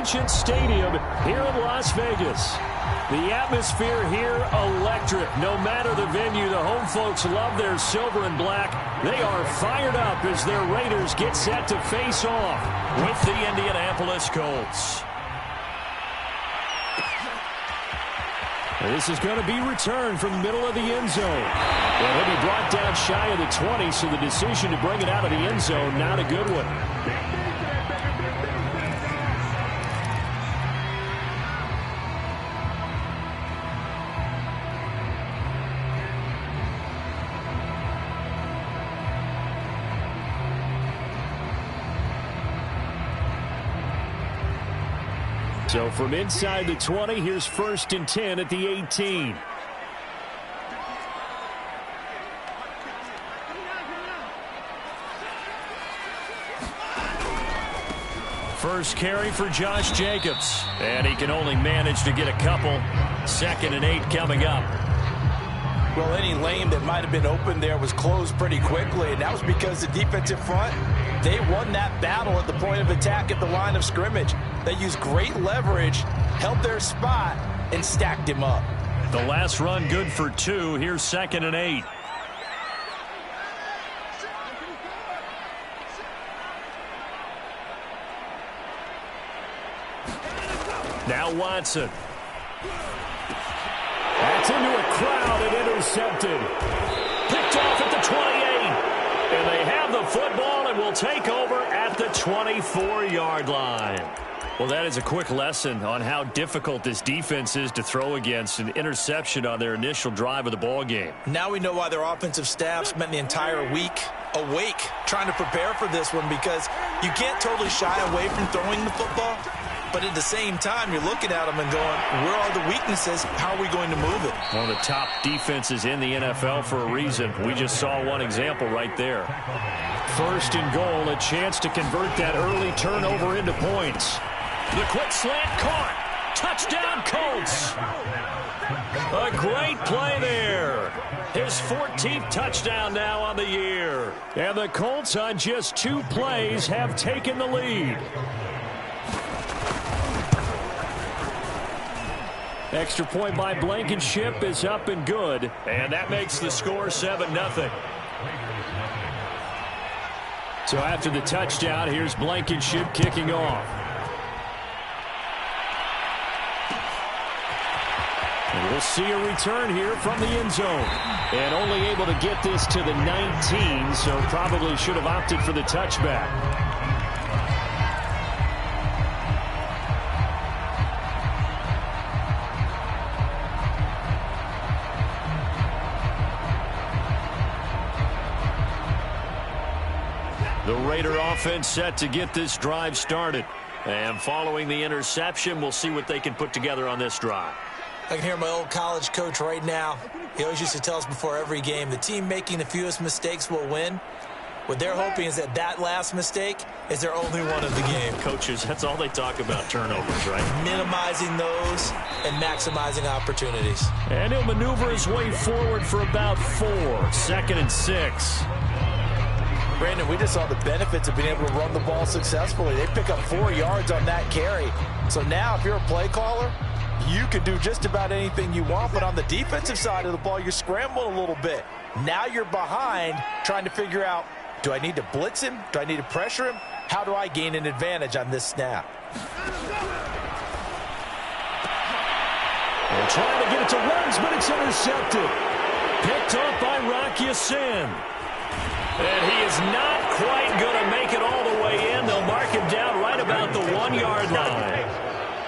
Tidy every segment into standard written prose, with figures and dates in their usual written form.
Stadium here in Las Vegas. The atmosphere here electric. No matter the venue, the home folks love their silver and black. They are fired up as their Raiders get set to face off with the Indianapolis Colts. This is going to be returned from the middle of the end zone. And he'll be brought down shy of the 20, so the decision to bring it out of the end zone, not a good one. So from inside the 20, here's 1st and 10 at the 18. First carry for Josh Jacobs. And he can only manage to get a couple. 2nd and 8 coming up. Well, any lane that might have been open there was closed pretty quickly, and that was because the defensive front, they won that battle at the point of attack at the line of scrimmage. They used great leverage, held their spot, and stacked him up. The last run good for 2. Here's 2nd and 8. Now Watson. That's into a crowd and intercepted. Picked off at the 28. And they have the football and will take over at the 24-yard line. Well, that is a quick lesson on how difficult this defense is to throw against. An interception on their initial drive of the ball game. Now we know why their offensive staff spent the entire week awake trying to prepare for this one, because you can't totally shy away from throwing the football. But at the same time, you're looking at them and going, where are the weaknesses? How are we going to move it? One of the top defenses in the NFL for a reason. We just saw one example right there. 1st and goal, a chance to convert that early turnover into points. The quick slant caught. Touchdown, Colts. A great play there. His 14th touchdown now on the year. And the Colts on just 2 plays have taken the lead. Extra point by Blankenship is up and good. And that makes the score 7-0. So after the touchdown, here's Blankenship kicking off. And we'll see a return here from the end zone. And only able to get this to the 19, so probably should have opted for the touchback. The Raider offense set to get this drive started. And following the interception, we'll see what they can put together on this drive. I can hear my old college coach right now. He always used to tell us before every game, the team making the fewest mistakes will win. What they're hoping is that that last mistake is their only one of the game. Coaches, that's all they talk about, turnovers, right? Minimizing those and maximizing opportunities. And he'll maneuver his way forward for about 4. 2nd and 6. Brandon, we just saw the benefits of being able to run the ball successfully. They pick up 4 yards on that carry. So now if you're a play caller, you can do just about anything you want. But on the defensive side of the ball, you're scrambling a little bit. Now you're behind trying to figure out, do I need to blitz him? Do I need to pressure him? How do I gain an advantage on this snap? They're trying to get it to runs, but it's intercepted. Picked off by Rock Ya-Sin. And he is not quite going to make it all the way in. They'll mark him down right about the 1-yard line.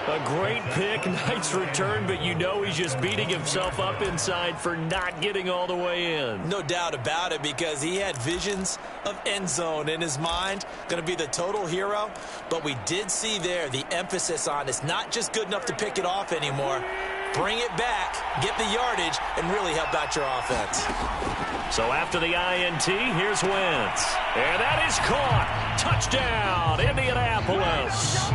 A great pick, nice return, but you know he's just beating himself up inside for not getting all the way in. No doubt about it, because he had visions of end zone in his mind. Going to be the total hero. But we did see there the emphasis on it's not just good enough to pick it off anymore. Bring it back, get the yardage, and really help out your offense. So after the INT, here's Wentz. And that is caught. Touchdown, Indianapolis.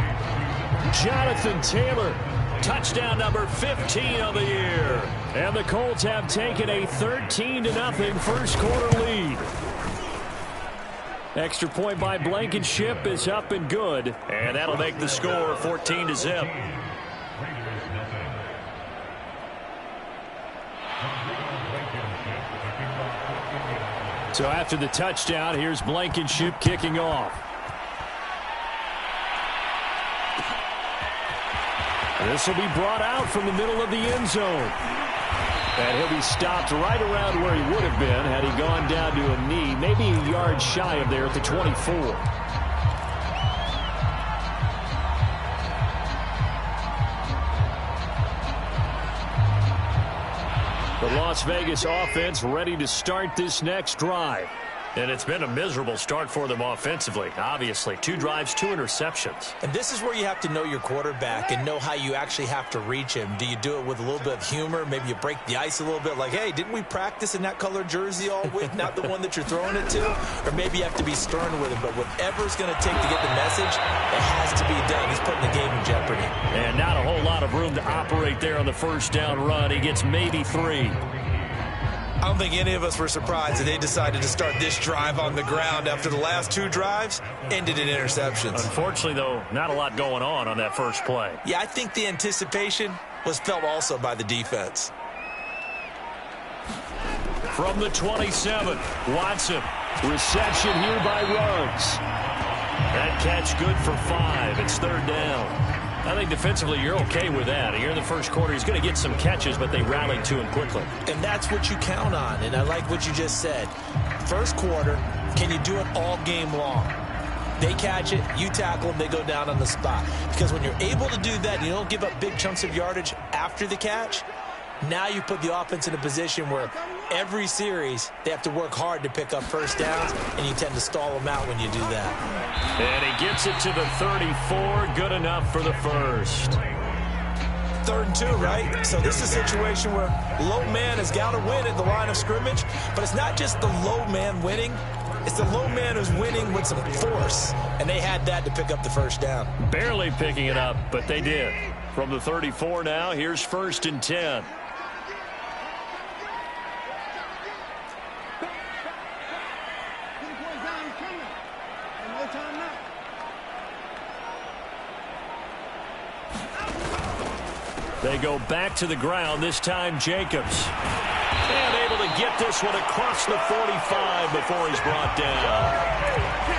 Jonathan Taylor, touchdown number 15 of the year. And the Colts have taken a 13-0 first quarter lead. Extra point by Blankenship is up and good. And that'll make the score 14-0. So after the touchdown, here's Blankenship kicking off. This will be brought out from the middle of the end zone. And he'll be stopped right around where he would have been had he gone down to a knee, maybe a yard shy of there at the 24. The Las Vegas offense ready to start this next drive. And it's been a miserable start for them offensively. Obviously, 2 drives, 2 interceptions. And this is where you have to know your quarterback and know how you actually have to reach him. Do you do it with a little bit of humor? Maybe you break the ice a little bit like, hey, didn't we practice in that colored jersey all week, not the one that you're throwing it to? Or maybe you have to be stern with him. But whatever it's going to take to get the message, it has to be done. He's putting the game in jeopardy. And not a whole lot of room to operate there on the first down run. He gets maybe 3. I don't think any of us were surprised that they decided to start this drive on the ground after the last 2 drives ended in interceptions. Unfortunately, though, not a lot going on that first play. Yeah, I think the anticipation was felt also by the defense. From the 27, Watson. Reception here by Ruggs. That catch good for 5. It's 3rd down. I think defensively you're okay with that. Here in the first quarter, he's going to get some catches, but they rallied to him quickly. And that's what you count on, and I like what you just said. First quarter, can you do it all game long? They catch it, you tackle them, they go down on the spot. Because when you're able to do that, you don't give up big chunks of yardage after the catch, now you put the offense in a position where every series they have to work hard to pick up first downs, and you tend to stall them out when you do that. And he gets it to the 34. Good enough for the first. 3rd and 2, right? So this is a situation where low man has got to win at the line of scrimmage, but it's not just the low man winning. It's the low man who's winning with some force, and they had that to pick up the first down. Barely picking it up, but they did. From the 34 now, here's 1st and 10. They go back to the ground, this time Jacobs. And able to get this one across the 45 before he's brought down.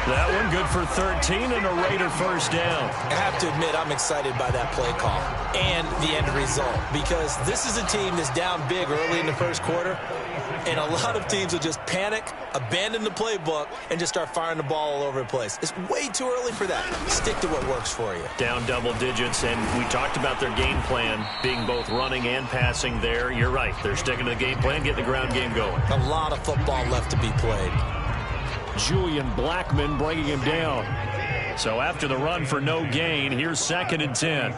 That one good for 13 and a Raider first down. I have to admit, I'm excited by that play call and the end result, because this is a team that's down big early in the first quarter, and a lot of teams will just panic, abandon the playbook, and just start firing the ball all over the place. It's way too early for that. Stick to what works for you. Down double digits, and we talked about their game plan being both running and passing there. You're right. They're sticking to the game plan, getting the ground game going. A lot of football left to be played. Julian Blackman bringing him down. So after the run for no gain, here's 2nd and 10.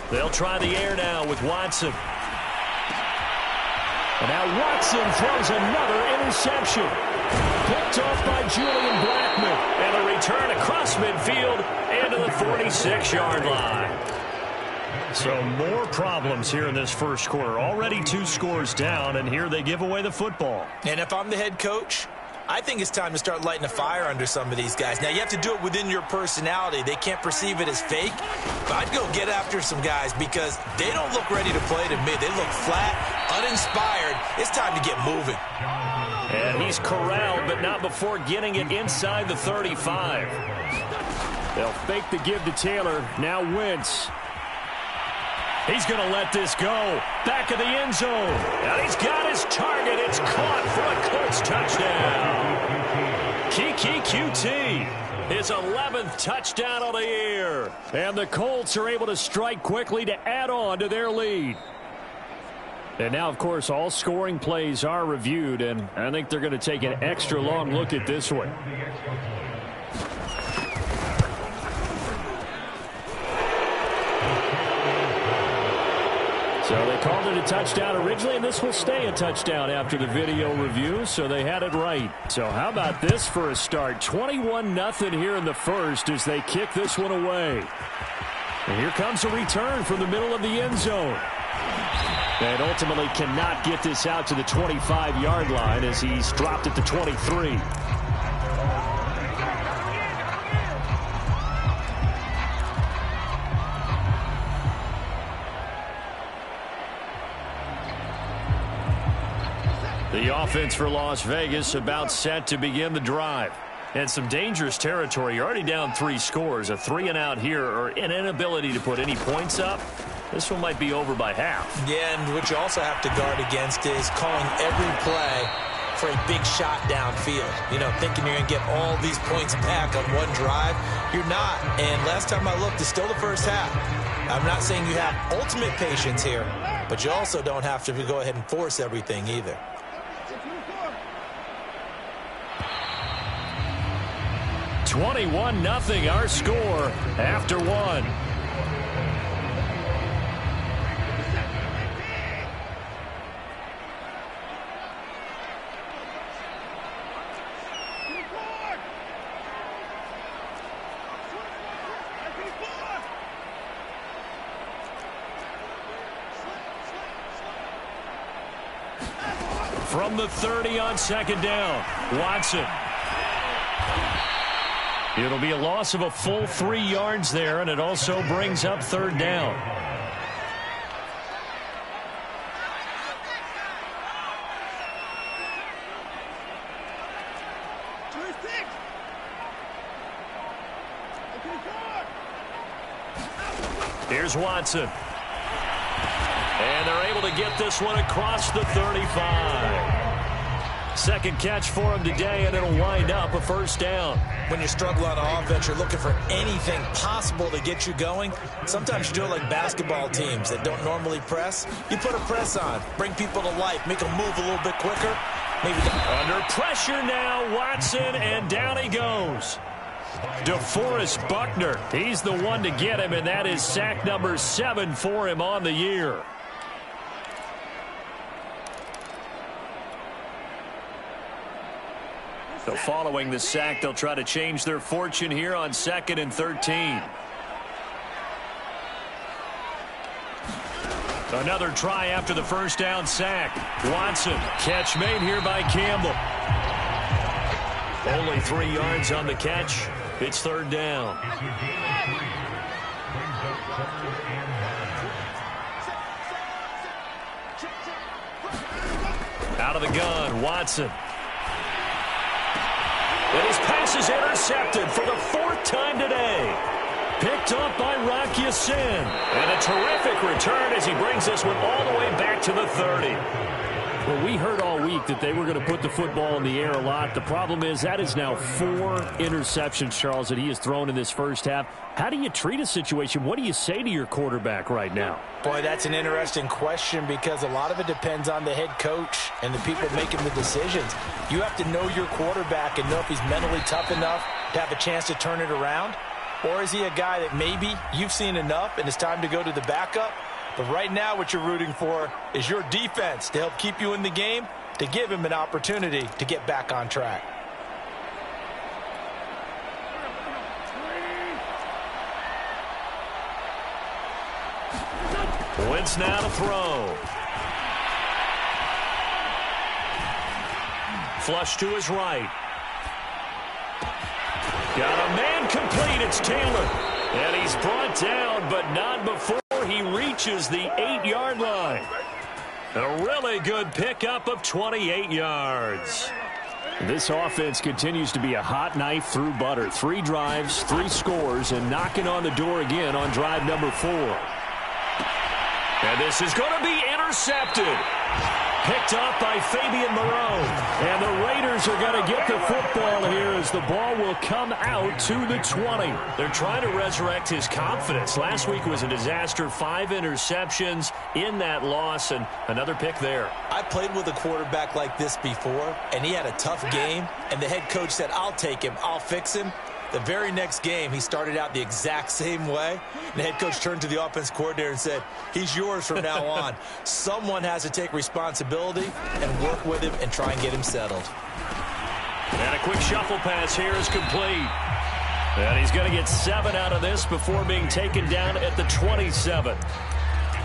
They'll try the air now with Watson. And now Watson throws another interception. Picked off by Julian Blackman. And a return across midfield into the 46-yard line. So more problems here in this first quarter. Already 2 scores down, and here they give away the football. And if I'm the head coach, I think it's time to start lighting a fire under some of these guys. Now, you have to do it within your personality. They can't perceive it as fake. But I'd go get after some guys because they don't look ready to play to me. They look flat, uninspired. It's time to get moving. And he's corralled, but not before getting it inside the 35. They'll fake the give to Taylor. Now Wentz. He's going to let this go. Back of the end zone. And he's got his target. It's caught for a Colts touchdown. Kiki QT, his 11th touchdown of the year. And the Colts are able to strike quickly to add on to their lead. And now, of course, all scoring plays are reviewed, and I think they're going to take an extra long look at this one. So they called it a touchdown originally, and this will stay a touchdown after the video review, so they had it right. So how about this for a start? 21-0 here in the first as they kick this one away. And here comes a return from the middle of the end zone. And ultimately cannot get this out to the 25-yard line as he's dropped at the 23. The offense for Las Vegas about set to begin the drive. And some dangerous territory. You're already down 3 scores. A 3-and-out here or an inability to put any points up. This one might be over by half. Yeah, and what you also have to guard against is calling every play for a big shot downfield. You know, thinking you're going to get all these points back on one drive. You're not. And last time I looked, it's still the first half. I'm not saying you have ultimate patience here, but you also don't have to go ahead and force everything either. 21-0 our score after 1. From the 30 on 2nd down, Watson. It'll be a loss of a full 3 yards there, and it also brings up 3rd down. Here's Watson. And they're able to get this one across the 35. Second catch for him today, and it'll wind up a 1st down. When you struggle on offense, you're looking for anything possible to get you going. Sometimes you do it like basketball teams that don't normally press. You put a press on, bring people to life, make them move a little bit quicker. Maybe under pressure now, Watson, and down he goes. DeForest Buckner, he's the one to get him, and that is sack number 7 for him on the year. So following the sack, they'll try to change their fortune here on 2nd and 13. Another try after the 1st down sack. Watson, catch made here by Campbell. Only 3 yards on the catch. It's 3rd down. Out of the gun, Watson. And his pass is intercepted for the 4th time today. Picked up by Rock Ya-Sin. And a terrific return as he brings this one all the way back to the 30. Well, we heard all week that they were going to put the football in the air a lot. The problem is that is now 4 interceptions, Charles, that he has thrown in this first half. How do you treat a situation? What do you say to your quarterback right now? Boy, that's an interesting question because a lot of it depends on the head coach and the people making the decisions. You have to know your quarterback and know if he's mentally tough enough to have a chance to turn it around. Or is he a guy that maybe you've seen enough and it's time to go to the backup? But right now what you're rooting for is your defense to help keep you in the game, to give him an opportunity to get back on track. Wentz now to throw. Flush to his right. Got a man complete. It's Taylor. And he's brought down, but not before he reaches the 8-yard line. A really good pickup of 28 yards. This offense continues to be a hot knife through butter. 3 drives, 3 scores, and knocking on the door again on drive number 4. And this is going to be intercepted. Picked up by Fabian Moreau. And the Raiders are going to get the football here as the ball will come out to the 20. They're trying to resurrect his confidence. Last week was a disaster. 5 interceptions in that loss, and another pick there. I played with a quarterback like this before, and he had a tough game, and the head coach said, I'll take him, I'll fix him. The very next game, he started out the exact same way. And the head coach turned to the offense coordinator and said, he's yours from now on. Someone has to take responsibility and work with him and try and get him settled. And a quick shuffle pass here is complete. And he's going to get 7 out of this before being taken down at the 27.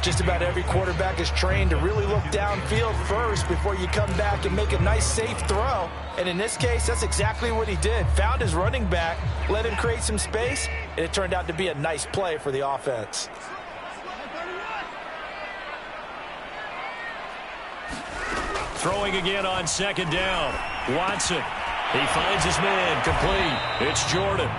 Just about every quarterback is trained to really look downfield first before you come back and make a nice, safe throw. And in this case, that's exactly what he did. Found his running back, let him create some space, and it turned out to be a nice play for the offense. Throwing again on second down. Watson. He finds his man. Complete. It's Jordan.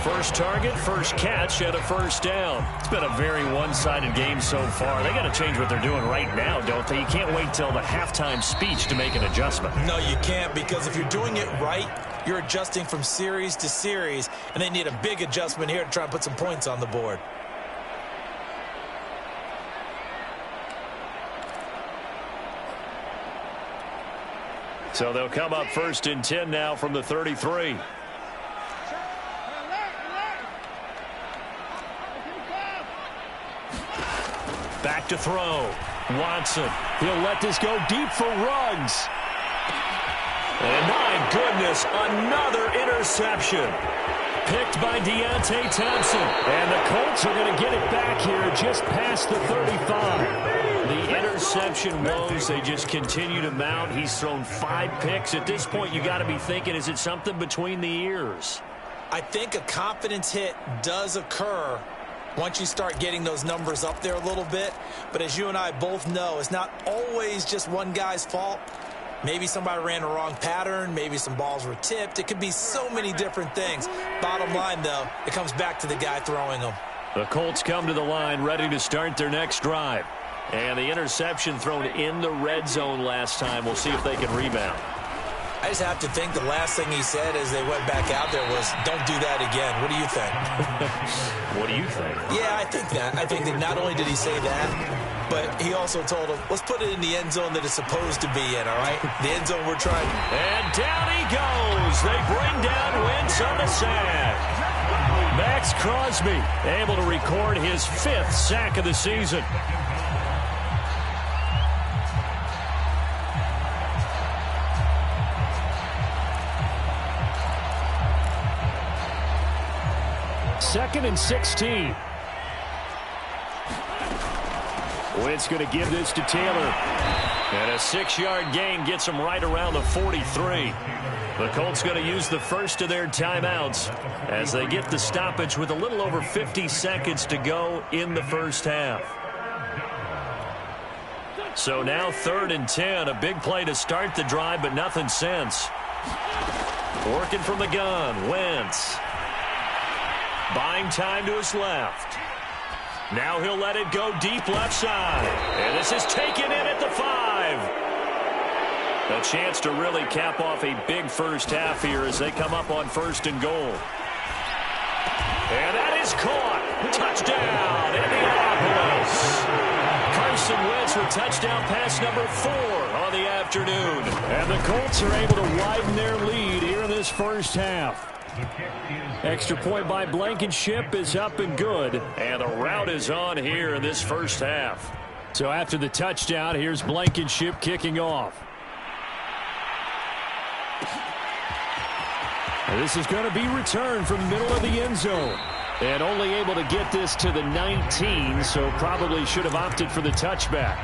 First target, first catch, and a first down. It's been a very one-sided game so far. They got to change what they're doing right now, don't they? You can't wait till the halftime speech to make an adjustment. No, you can't, because if you're doing it right, you're adjusting from series to series, and they need a big adjustment here to try and put some points on the board. So they'll come up 1st and 10 now from the 33. Back to throw. Watson. He'll let this go deep for Ruggs. And my goodness, another interception. Picked by Deontay Thompson. And the Colts are going to get it back here just past the 35. The interception woes, they just continue to mount. He's thrown 5 picks. At this point, you got to be thinking, is it something between the ears? I think a confidence hit does occur once you start getting those numbers up there a little bit. But as you and I both know, it's not always just one guy's fault. Maybe somebody ran a wrong pattern. Maybe some balls were tipped. It could be so many different things. Bottom line, though, it comes back to the guy throwing them. The Colts come to the line ready to start their next drive. And the interception thrown in the red zone last time. We'll see if they can rebound. I just have to think the last thing he said as they went back out there was, don't do that again. What do you think? What do you think? Yeah, I think that. I think that not only did he say that, but he also told him, let's put it in the end zone that it's supposed to be in, all right? The end zone we're trying. And down he goes. They bring down Wentz on the sack. Max Crosby able to record his 5th sack of the season. Second and 16. Wentz going to give this to Taylor. And a 6-yard gain gets him right around the 43. The Colts going to use the first of their timeouts as they get the stoppage with a little over 50 seconds to go in the first half. So now 3rd and 10. A big play to start the drive, but nothing since. Working from the gun. Wentz. Buying time to his left. Now he'll let it go deep left side. And this is taken in at the 5. A chance to really cap off a big first half here as they come up on 1st and goal. And that is caught. Touchdown, Indianapolis. Carson Wentz with touchdown pass number 4 on the afternoon. And the Colts are able to widen their lead here in this first half. Extra point by Blankenship is up and good. And the route is on here in this first half. So after the touchdown, here's Blankenship kicking off. And this is going to be returned from the middle of the end zone. And only able to get this to the 19, so probably should have opted for the touchback.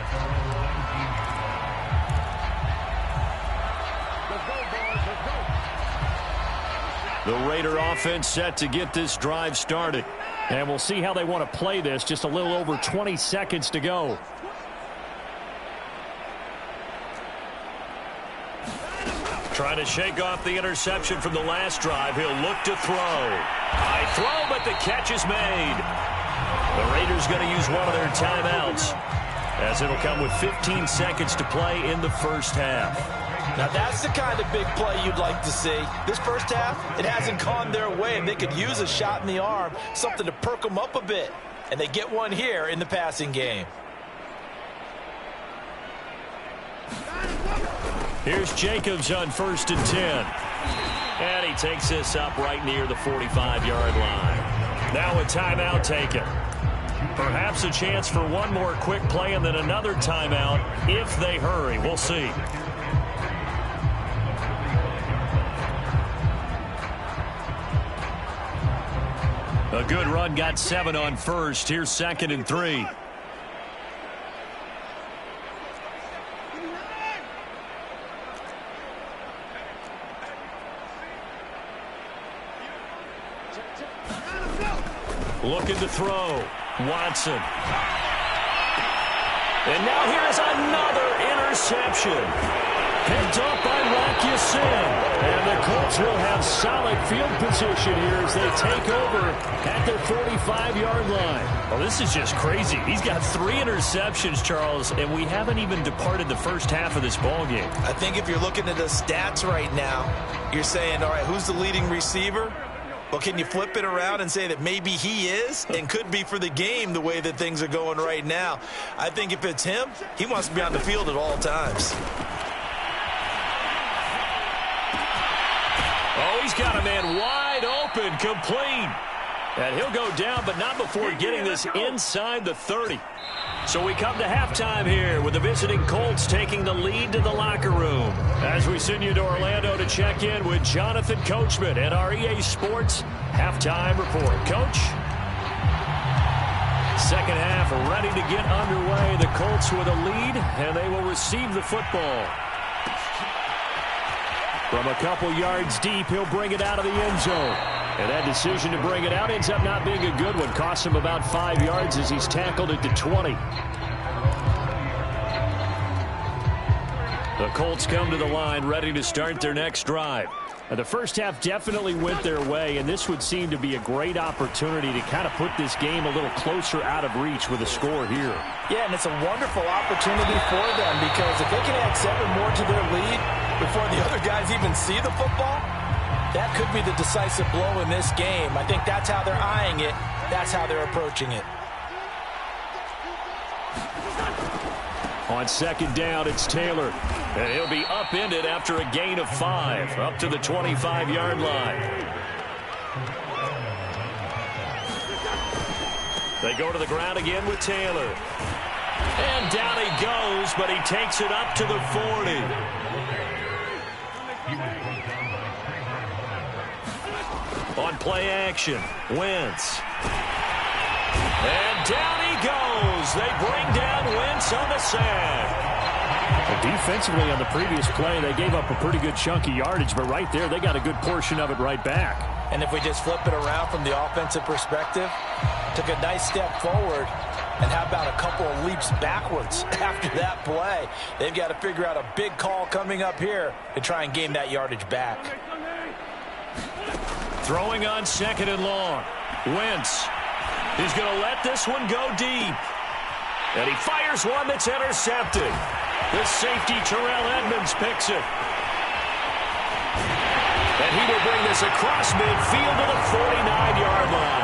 The Raider offense set to get this drive started. And we'll see how they want to play this. Just a little over 20 seconds to go. Trying to shake off the interception from the last drive. He'll look to throw. High throw, but the catch is made. The Raiders going to use one of their timeouts, as it'll come with 15 seconds to play in the first half. Now that's the kind of big play you'd like to see. This first half, it hasn't gone their way, and they could use a shot in the arm, something to perk them up a bit. And they get one here in the passing game. Here's Jacobs on 1st and 10. And he takes this up right near the 45-yard line. Now a timeout taken. Perhaps a chance for one more quick play and then another timeout if they hurry. We'll see. A good run, got 7 on 1st. Here's 2nd and 3. Looking to throw. Watson. And now here's another interception. Picked up by Rakisin. And the Colts will have solid field position here as they take over at their 45-yard line. Well, this is just crazy. He's got 3 interceptions, Charles, and we haven't even departed the first half of this ball game. I think if you're looking at the stats right now, you're saying, all right, who's the leading receiver? Well, can you flip it around and say that maybe he is and could be for the game the way that things are going right now? I think if it's him, he wants to be on the field at all times. Oh, he's got a man wide open, complete. And he'll go down, but not before getting this inside the 30. So we come to halftime here with the visiting Colts taking the lead to the locker room. As we send you to Orlando to check in with Jonathan Coachman at our EA Sports Halftime Report. Coach? Second half ready to get underway. The Colts with a lead, and they will receive the football. From a couple yards deep, he'll bring it out of the end zone. And that decision to bring it out ends up not being a good one. Costs him about 5 yards as he's tackled it to 20. The Colts come to the line ready to start their next drive. Now, the first half definitely went their way, and this would seem to be a great opportunity to kind of put this game a little closer out of reach with a score here. Yeah, and it's a wonderful opportunity for them because if they can add 7 more to their lead before the other guys even see the football, that could be the decisive blow in this game. I think that's how they're eyeing it. That's how they're approaching it. On second down, it's Taylor. And he'll be upended after a gain of 5, up to the 25-yard line. They go to the ground again with Taylor. And down he goes, but he takes it up to the 40. On play action, Wentz. And down he goes. They bring down Wentz on the sack. Well, defensively on the previous play, they gave up a pretty good chunk of yardage, but right there, they got a good portion of it right back. And if we just flip it around from the offensive perspective, took a nice step forward, and how about a couple of leaps backwards after that play? They've got to figure out a big call coming up here to try and gain that yardage back. Throwing on second and long. Wentz. He's going to let this one go deep. And he fires one that's intercepted. The safety, Terrell Edmonds, picks it. And he will bring this across midfield to the 49-yard line.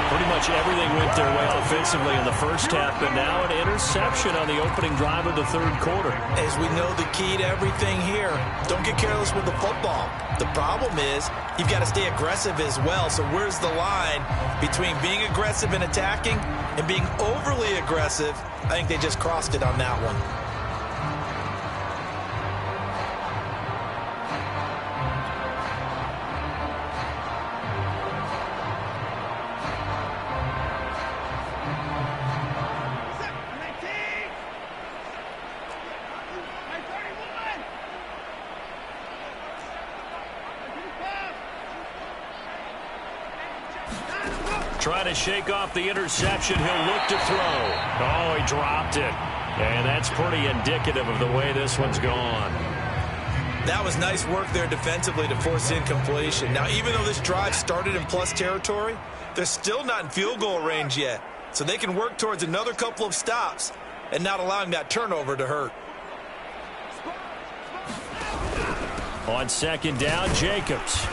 Pretty much everything went their way offensively in the first half, but now an interception on the opening drive of the third quarter. As we know, the key to everything here, don't get careless with the football. The problem is you've got to stay aggressive as well. So where's the line between being aggressive and attacking and being overly aggressive? I think they just crossed it on that one. Trying to shake off the interception. He'll look to throw. Oh, he dropped it. And that's pretty indicative of the way this one's gone. That was nice work there defensively to force incompletion. Now, even though this drive started in plus territory, they're still not in field goal range yet. So they can work towards another couple of stops and not allowing that turnover to hurt. On second down, Jacobs.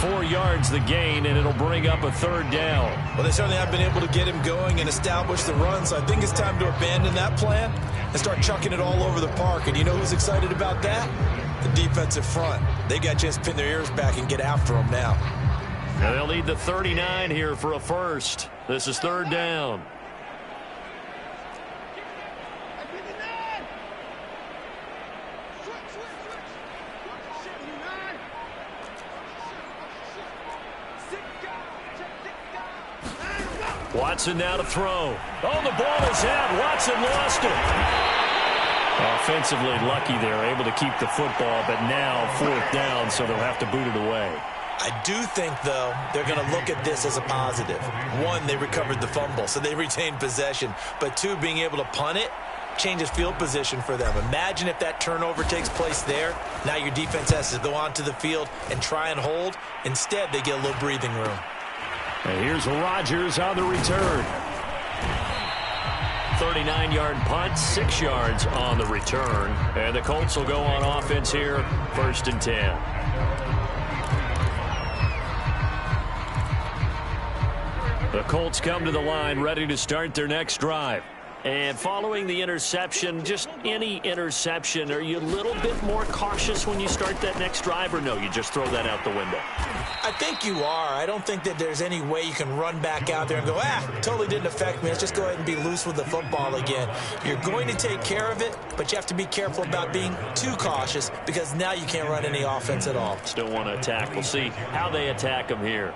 4 yards the gain, and it'll bring up a third down. Well, they certainly have been able to get him going and establish the run, so I think it's time to abandon that plan and start chucking it all over the park. And you know who's excited about that? The defensive front. They got a chance to pin their ears back and get after him now. Now they'll need the 39 here for a first. This is third down. Watson now to throw. Oh, the ball is out. Watson lost it. Offensively lucky they're able to keep the football, but now fourth down, so they'll have to boot it away. I do think, though, they're going to look at this as a positive. One, they recovered the fumble, so they retained possession. But two, being able to punt it changes field position for them. Imagine if that turnover takes place there. Now your defense has to go onto the field and try and hold. Instead, they get a little breathing room. And here's Rodgers on the return. 39-yard punt, 6 yards on the return. And the Colts will go on offense here, 1st and 10. The Colts come to the line ready to start their next drive. And following the interception, just any interception, are you a little bit more cautious when you start that next drive, or no, you just throw that out the window? I think you are. I don't think that there's any way you can run back out there and go, totally didn't affect me. Let's just go ahead and be loose with the football again. You're going to take care of it, but you have to be careful about being too cautious because now you can't run any offense at all. Still want to attack. We'll see how they attack them here.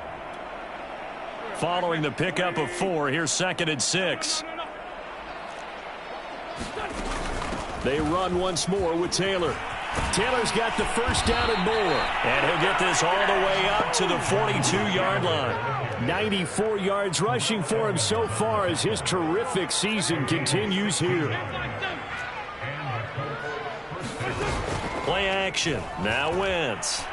Following the pickup of 4, here's 2nd and 6. They run once more with Taylor. Taylor's got the first down and more. And he'll get this all the way up to the 42-yard line. 94 yards rushing for him so far as his terrific season continues here. Play action. Now Wentz.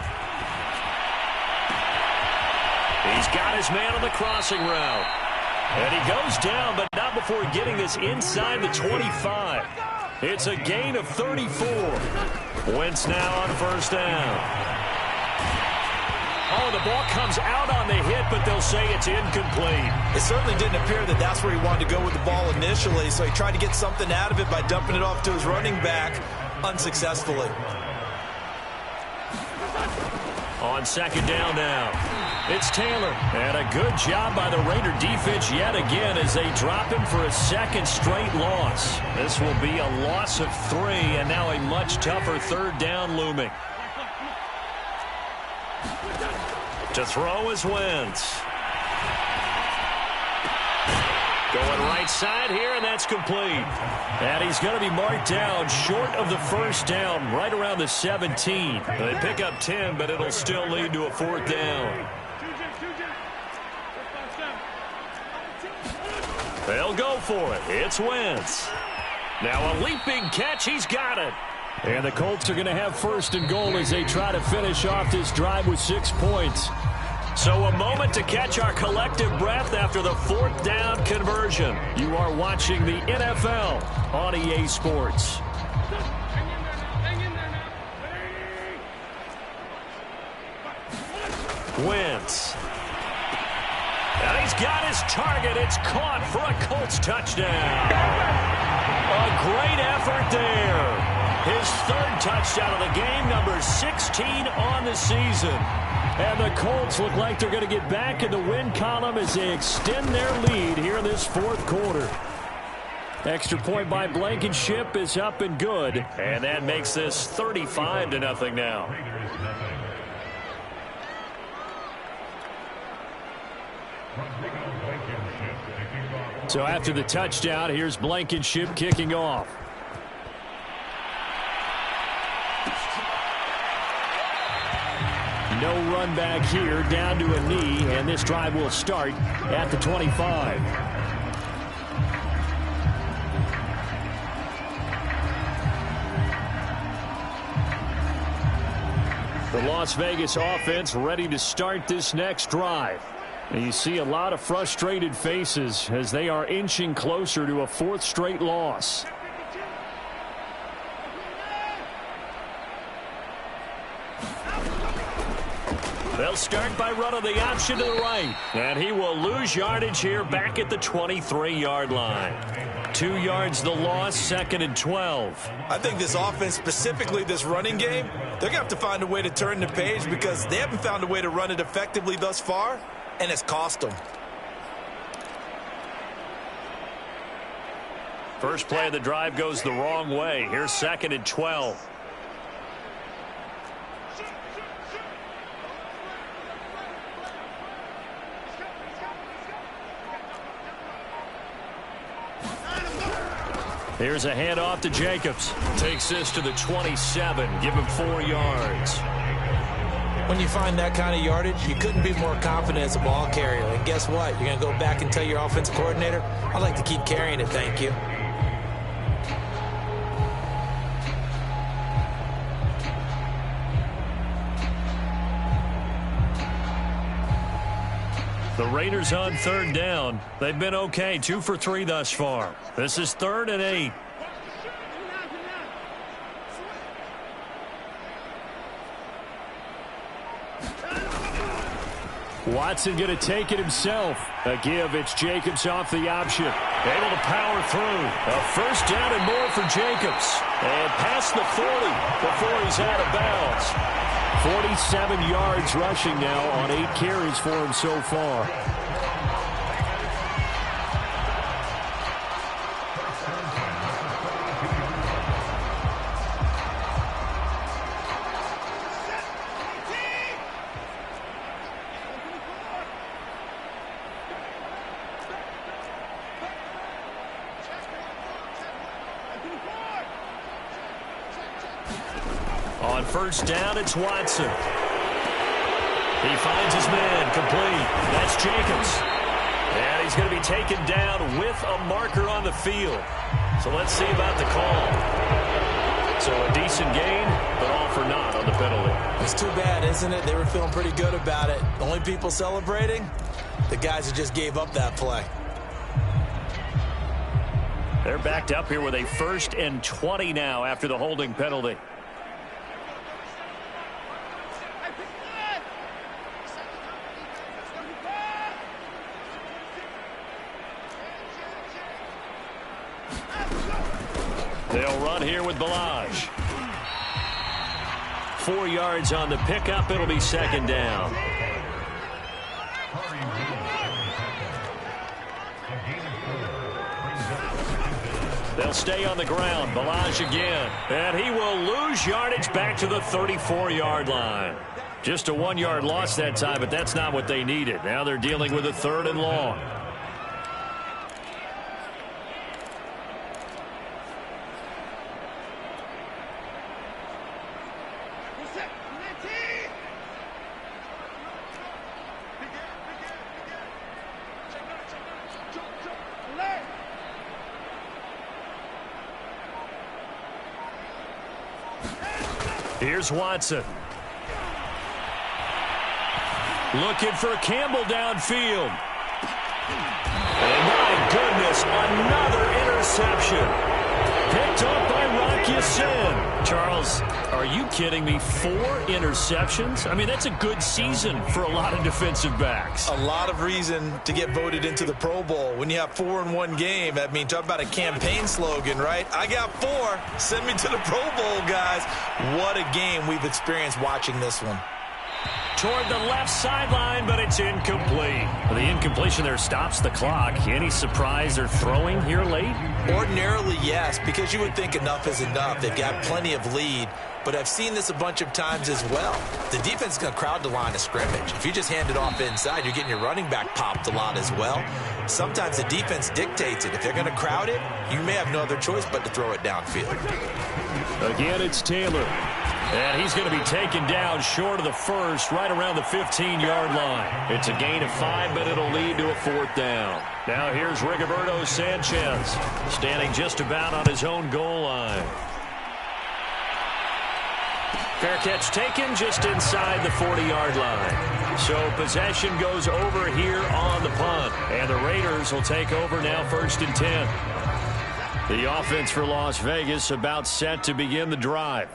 He's got his man on the crossing route. And he goes down, but not before getting this inside the 25. It's a gain of 34. Wentz now on 1st down. Oh, the ball comes out on the hit, but they'll say it's incomplete. It certainly didn't appear that that's where he wanted to go with the ball initially, so he tried to get something out of it by dumping it off to his running back unsuccessfully. On 2nd down now, it's Taylor. And a good job by the Raider defense yet again as they drop him for a 2nd straight loss. This will be a loss of 3, and now a much tougher 3rd down looming. To throw is Wentz. Going right side here, and that's complete. And he's going to be marked down short of the 1st down, right around the 17. They pick up 10, but it'll still lead to a 4th down. They'll go for it. It's Wentz. Now a leaping catch. He's got it. And the Colts are going to have 1st and goal as they try to finish off this drive with 6 points. So a moment to catch our collective breath after the 4th down conversion. You are watching the NFL on EA Sports. Wentz. And he's got his target. It's caught for a Colts touchdown. A great effort there. His 3rd touchdown of the game, number 16 on the season. And the Colts look like they're going to get back in the win column as they extend their lead here in this 4th quarter. Extra point by Blankenship is up and good. And that makes this 35-0 now. So after the touchdown, here's Blankenship kicking off. No run back here, down to a knee, and this drive will start at the 25. The Las Vegas offense ready to start this next drive. And you see a lot of frustrated faces as they are inching closer to a 4th straight loss. They'll start by running the option to the right. And he will lose yardage here back at the 23-yard line. 2 yards the loss, 2nd and 12. I think this offense, specifically this running game, they're going to have to find a way to turn the page because they haven't found a way to run it effectively thus far, and it's cost them. First play of the drive goes the wrong way. Here's 2nd and 12. Here's a handoff to Jacobs. Takes this to the 27. Give him 4 yards. When you find that kind of yardage, you couldn't be more confident as a ball carrier. And guess what? You're going to go back and tell your offensive coordinator, I'd like to keep carrying it, thank you. The Raiders on third down. They've been okay, 2 for 3 thus far. This is 3rd and 8. Watson going to take it himself. A give, it's Jacobs off the option. Able to power through. A first down and more for Jacobs. And past the 40 before he's out of bounds. 47 yards rushing now on 8 carries for him so far. On first down, it's Watson. He finds his man, complete. That's Jacobs. And he's going to be taken down with a marker on the field. So let's see about the call. So a decent gain, but all for naught on the penalty. It's too bad, isn't it? They were feeling pretty good about it. The only people celebrating, the guys who just gave up that play. They're backed up here with a 1st and 20 now after the holding penalty. They'll run here with Balaj. 4 yards on the pickup. It'll be 2nd down. They'll stay on the ground. Balaj again. And he will lose yardage back to the 34-yard line. Just a 1-yard loss that time, but that's not what they needed. Now they're dealing with a 3rd and long. Here's Watson. Looking for Campbell downfield. And my goodness, another interception. Picked up by Rock Ya-Sin. Charles, are you kidding me? 4 interceptions? I mean, that's a good season for a lot of defensive backs. A lot of reason to get voted into the Pro Bowl. When you have 4 in one game, I mean, talk about a campaign slogan, right? I got 4. Send me to the Pro Bowl, guys. What a game we've experienced watching this one. Toward the left sideline, but it's incomplete. The incompletion there stops the clock. Any surprise they're throwing here late? Ordinarily, yes, because you would think enough is enough. They've got plenty of lead, but I've seen this a bunch of times as well. The defense is going to crowd the line of scrimmage. If you just hand it off inside, you're getting your running back popped a lot as well. Sometimes the defense dictates it. If they're going to crowd it, you may have no other choice but to throw it downfield. Again, it's Taylor. And he's going to be taken down short of the first, right around the 15-yard line. It's a gain of 5, but it'll lead to a 4th down. Now here's Rigoberto Sanchez, standing just about on his own goal line. Fair catch taken just inside the 40-yard line. So possession goes over here on the punt. And the Raiders will take over now 1st and 10. The offense for Las Vegas about set to begin the drive.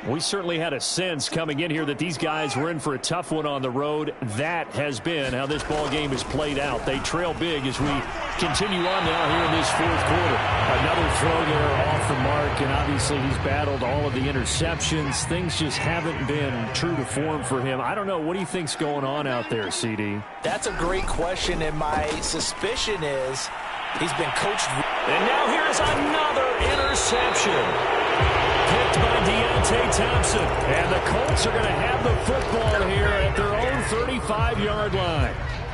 We certainly had a sense coming in here that these guys were in for a tough one on the road. That has been how this ball game has played out. They trail big as we continue on now here in this 4th quarter. Another throw there off the mark, and obviously he's battled all of the interceptions. Things just haven't been true to form for him. I don't know. What do you think's going on out there, CD? That's a great question, and my suspicion is he's been coached. And now here's another interception. Picked by Deontay Thompson. And the Colts are going to have the football here at their own 35-yard line.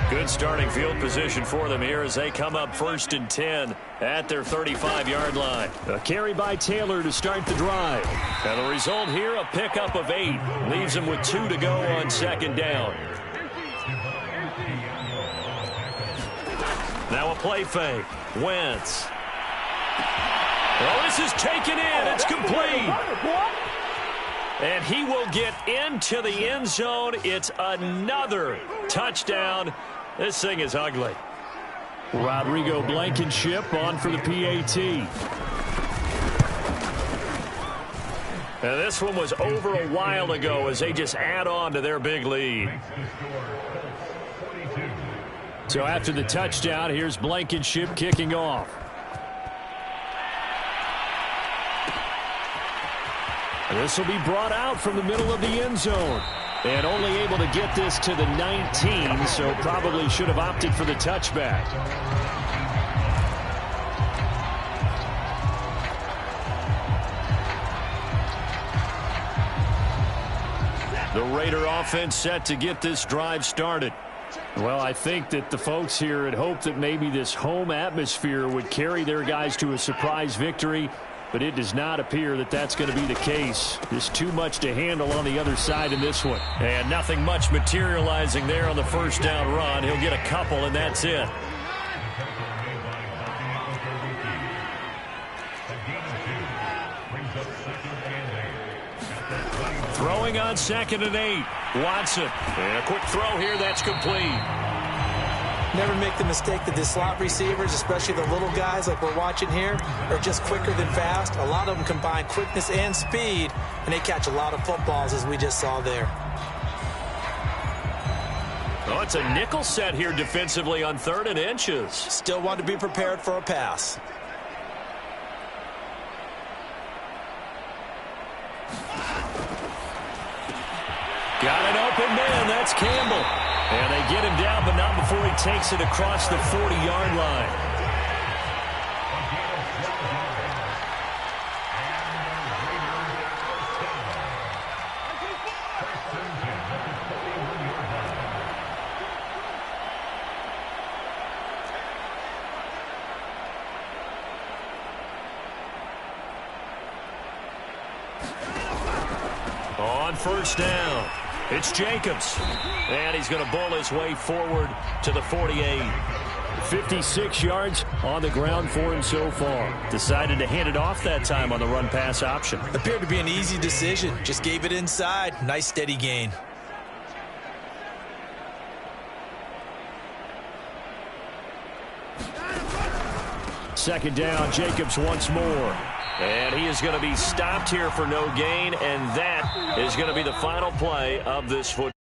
Good starting field position for them here as they come up 1st and 10 at their 35-yard line. A carry by Taylor to start the drive. And the result here, a pickup of 8. Leaves them with 2 to go on 2nd down. Now a play fake. Wentz. Oh, this is taken in. It's complete. And he will get into the end zone. It's another touchdown. This thing is ugly. Rodrigo Blankenship on for the PAT. And this one was over a while ago as they just add on to their big lead. So after the touchdown, here's Blankenship kicking off. This will be brought out from the middle of the end zone. And only able to get this to the 19, so probably should have opted for the touchback. The Raider offense set to get this drive started. Well, I think that the folks here had hoped that maybe this home atmosphere would carry their guys to a surprise victory, but it does not appear that that's going to be the case. There's too much to handle on the other side in this one. And nothing much materializing there on the first down run. He'll get a couple, and that's it. Throwing on 2nd and 8. Watson. And a quick throw here. That's complete. Never make the mistake that the slot receivers, especially the little guys like we're watching here, are just quicker than fast. A lot of them combine quickness and speed, and they catch a lot of footballs, as we just saw there. Oh, it's a nickel set here defensively on 3rd and inches. Still want to be prepared for a pass. Got an open man. That's Campbell. And they get him down, but not before he takes it across the 40-yard line. On 1st down. It's Jacobs, and he's going to bowl his way forward to the 48. 56 yards on the ground for him so far. Decided to hand it off that time on the run-pass option. Appeared to be an easy decision. Just gave it inside. Nice steady gain. Second down, Jacobs once more. And he is going to be stopped here for no gain, and that is going to be the final play of this football.